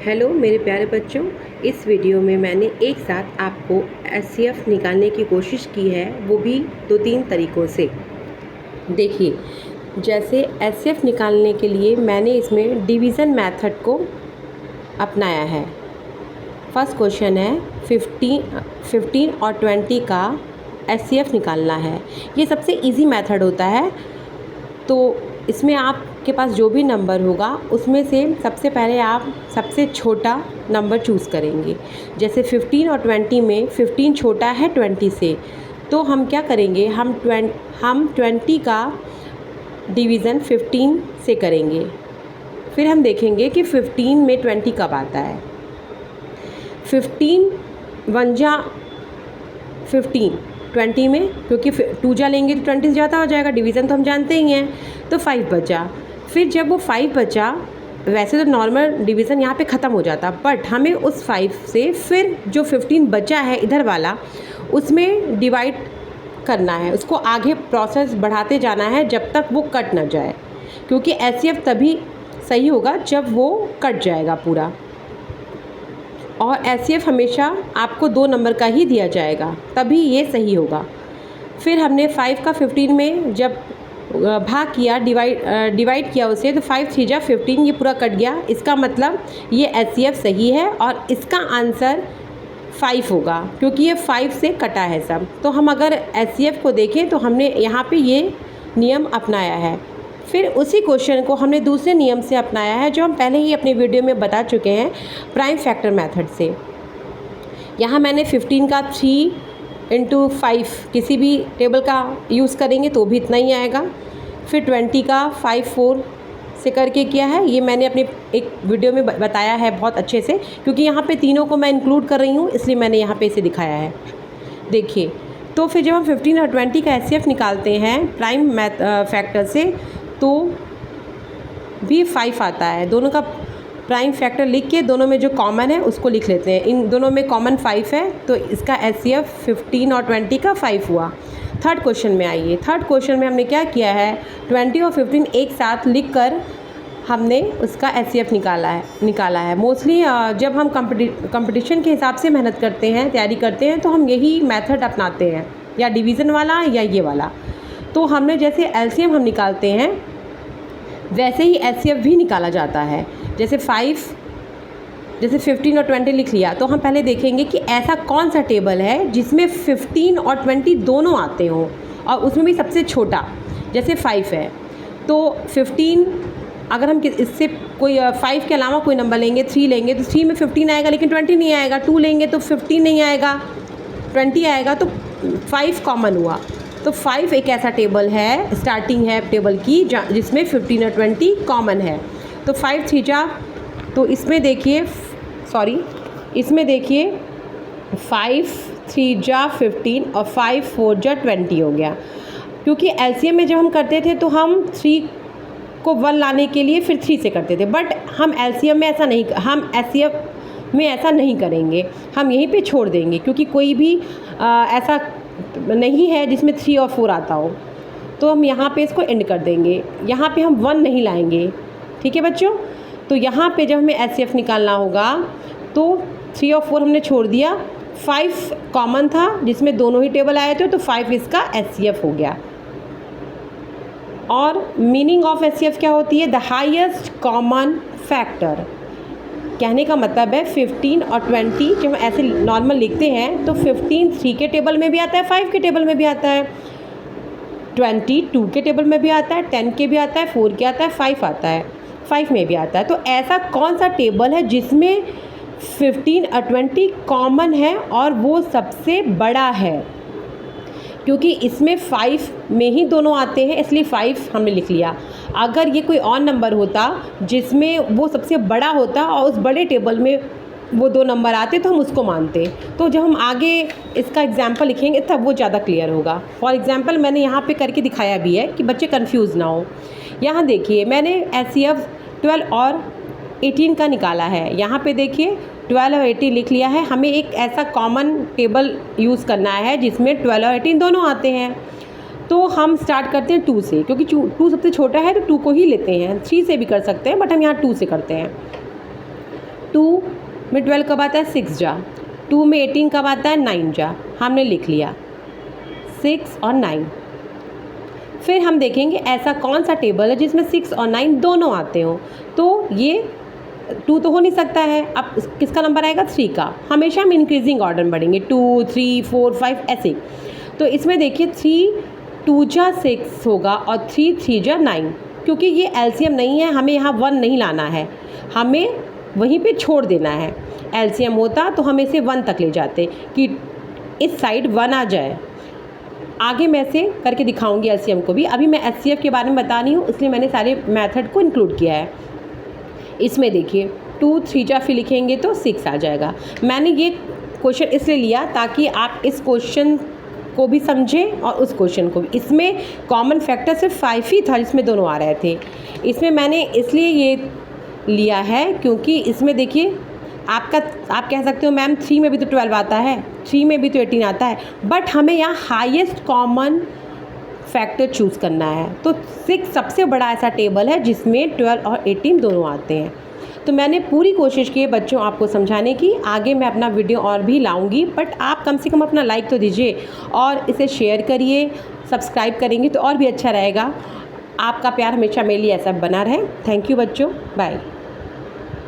Hello मेरे प्यारे बच्चों, इस वीडियो में मैंने एक साथ आपको एचसीएफ निकालने की कोशिश की है, वो भी 2-3 तरीक़ों से। देखिए, जैसे एचसीएफ निकालने के लिए मैंने इसमें डिवीज़न मेथड को अपनाया है। फर्स्ट क्वेश्चन है 15 और 20 का एचसीएफ निकालना है। ये सबसे इजी मेथड होता है। तो इसमें आपके पास जो भी नंबर होगा उसमें से सबसे पहले आप सबसे छोटा नंबर चूज़ करेंगे। जैसे 15 और 20 में 15 छोटा है 20 से, तो हम क्या करेंगे, हम 20 का डिवीज़न 15 से करेंगे। फिर हम देखेंगे कि 15 में 20 कब आता है। 15 1 जा 15 20 में, क्योंकि 2 जा लेंगे तो 20 ज़्यादा हो जाएगा, डिवीज़न तो हम जानते ही हैं। तो 5 बचा। फिर जब वो 5 बचा, वैसे तो नॉर्मल डिवीज़न यहाँ पे ख़त्म हो जाता, बट हमें उस 5 से फिर जो 15 बचा है इधर वाला, उसमें डिवाइड करना है। उसको आगे प्रोसेस बढ़ाते जाना है जब तक वो कट ना जाए, क्योंकि एचसीएफ तभी सही होगा जब वो कट जाएगा पूरा। और एचसीएफ हमेशा आपको 2 नंबर का ही दिया जाएगा, तभी ये सही होगा। फिर हमने 5 का 15 में जब भाग किया, डिवाइड किया उसे, तो 5 3 जा 15, ये पूरा कट गया। इसका मतलब ये एचसीएफ सही है और इसका आंसर 5 होगा, क्योंकि ये 5 से कटा है सब। तो हम अगर एचसीएफ को देखें तो हमने यहाँ पे ये नियम अपनाया है। फिर उसी क्वेश्चन को हमने दूसरे नियम से अपनाया है, जो हम पहले ही अपने वीडियो में बता चुके हैं, प्राइम फैक्टर मेथड से। यहाँ मैंने 15 का 3 × 5 किसी भी टेबल का यूज़ करेंगे तो भी इतना ही आएगा। फिर 20 का 5 4 से करके किया है। ये मैंने अपने एक वीडियो में बताया है बहुत अच्छे से, क्योंकि यहाँ पे तीनों को मैं इंक्लूड कर रही हूँ, इसलिए मैंने यहाँ पे इसे दिखाया है। देखिए, तो फिर जब हम 15 और 20 का एचसीएफ निकालते हैं प्राइम फैक्टर से, तो भी 5 आता है। दोनों का प्राइम फैक्टर लिख के दोनों में जो कॉमन है उसको लिख लेते हैं। इन दोनों में कॉमन 5 है, तो इसका एचसीएफ 15 और 20 का 5 हुआ। थर्ड क्वेश्चन में आइए। थर्ड क्वेश्चन में हमने क्या किया है, 20 और 15 एक साथ लिखकर हमने उसका एचसीएफ निकाला है। मोस्टली जब हम कंपटीशन के हिसाब से मेहनत करते हैं, तैयारी करते हैं, तो हम यही मेथड अपनाते हैं, या डिवीज़न वाला या ये वाला। तो हमने जैसे एलसीएम हम निकालते हैं, वैसे ही एचसीएफ भी निकाला जाता है। जैसे 15 और 20 लिख लिया, तो हम पहले देखेंगे कि ऐसा कौन सा टेबल है जिसमें 15 और 20 दोनों आते हों, और उसमें भी सबसे छोटा जैसे 5 है। तो 15, अगर हम इससे कोई 5 के अलावा कोई नंबर लेंगे, 3 लेंगे, तो 3 में 15 आएगा लेकिन 20 नहीं आएगा। 2 लेंगे तो 15 नहीं आएगा, 20 आएगा। तो 5 कॉमन हुआ। तो 5 एक ऐसा टेबल है, स्टार्टिंग है टेबल की, जिसमें 15 और 20 कॉमन है। तो 5 3 जा, तो इसमें देखिए 5 3 जा 15 और 5 4 जा 20 हो गया। क्योंकि एलसीएम में जब हम करते थे तो हम 3 को 1 लाने के लिए फिर 3 से करते थे, बट हम एलसीएम में ऐसा नहीं, हम एचसीएफ में ऐसा नहीं करेंगे। हम यहीं पे छोड़ देंगे, क्योंकि कोई भी ऐसा नहीं है जिसमें 3 और 4 आता हो। तो हम यहाँ पे इसको एंड कर देंगे, यहाँ पे हम 1 नहीं लाएंगे। ठीक है बच्चों, तो यहाँ पे जब हमें एचसीएफ निकालना होगा तो 3 और 4 हमने छोड़ दिया। 5 कॉमन था जिसमें दोनों ही टेबल आए थे, तो 5 इसका एचसीएफ हो गया। और मीनिंग ऑफ एचसीएफ क्या होती है, द हाईएस्ट कॉमन फैक्टर। कहने का मतलब है 15 और 20 जब हम ऐसे नॉर्मल लिखते हैं तो 15 3 के टेबल में भी आता है, 5 के टेबल में भी आता है, 20 2 के टेबल में भी आता है, 10 के भी आता है, 4 के आता है, 5 आता है, 5 में भी आता है। तो ऐसा कौन सा टेबल है जिसमें 15 और 20 कॉमन है और वो सबसे बड़ा है, क्योंकि इसमें 5 में ही दोनों आते हैं, इसलिए 5 हमने लिख लिया। अगर ये कोई और नंबर होता जिसमें वो सबसे बड़ा होता और उस बड़े टेबल में वो 2 नंबर आते, तो हम उसको मानते। तो जब हम आगे इसका एग्जाम्पल लिखेंगे तब वो ज़्यादा क्लियर होगा। फॉर एग्जाम्पल मैंने यहाँ पे करके दिखाया भी है कि बच्चे कंफ्यूज ना हो। यहाँ देखिए, मैंने एचसीएफ 12 और 18 का निकाला है। यहाँ पे देखिए 12 और 18 लिख लिया है। हमें एक ऐसा कॉमन टेबल यूज़ करना है जिसमें 12 और 18 दोनों आते हैं। तो हम स्टार्ट करते हैं 2 से, क्योंकि 2 सबसे छोटा है तो 2 को ही लेते हैं। 3 से भी कर सकते हैं, बट हम यहाँ 2 से करते हैं। 2 में 12 कब आता है 6 जा, 2 में 18 कब आता है 9 जा, हमने लिख लिया 6 और 9। फिर हम देखेंगे ऐसा कौन सा टेबल है जिसमें 6 और 9 दोनों आते हों। तो ये 2 तो हो नहीं सकता है, अब किसका नंबर आएगा 3 का। हमेशा हम इंक्रीजिंग ऑर्डर में बढ़ेंगे 2 3 4 5 ऐसे। तो इसमें देखिए 3 2 जा 6 होगा और 3 3 जा 9, क्योंकि ये एलसीएम नहीं है, हमें यहाँ 1 नहीं लाना है, हमें वहीं पे छोड़ देना है। एलसीएम होता तो हम इसे 1 तक ले जाते कि इस साइड 1 आ जाए। आगे मैं से करके दिखाऊंगी एलसीएम को भी। अभी मैं एचसीएफ के बारे में बता रही हूँ, इसलिए मैंने सारे मेथड को इंक्लूड किया है। इसमें देखिए 2 3 जा फिर लिखेंगे तो 6 आ जाएगा। मैंने ये क्वेश्चन इसलिए लिया ताकि आप इस क्वेश्चन को भी समझें और उस क्वेश्चन को भी। इसमें कॉमन फैक्टर सिर्फ 5 ही था जिसमें दोनों आ रहे थे। इसमें मैंने इसलिए ये लिया है क्योंकि इसमें देखिए आप कह सकते हो मैम 3 में भी तो 12 आता है, 3 में भी तो 18 आता है, बट हमें यहाँ हाईएस्ट कॉमन फैक्टर चूज़ करना है। तो 6 सबसे बड़ा ऐसा टेबल है जिसमें 12 और 18 दोनों आते हैं। तो मैंने पूरी कोशिश की है बच्चों आपको समझाने की। आगे मैं अपना वीडियो और भी लाऊंगी, बट आप कम से कम अपना लाइक तो दीजिए और इसे शेयर करिए, सब्सक्राइब करेंगे तो और भी अच्छा रहेगा। आपका प्यार हमेशा मेरे लिए ऐसा बना रहे। थैंक यू बच्चों, बाय।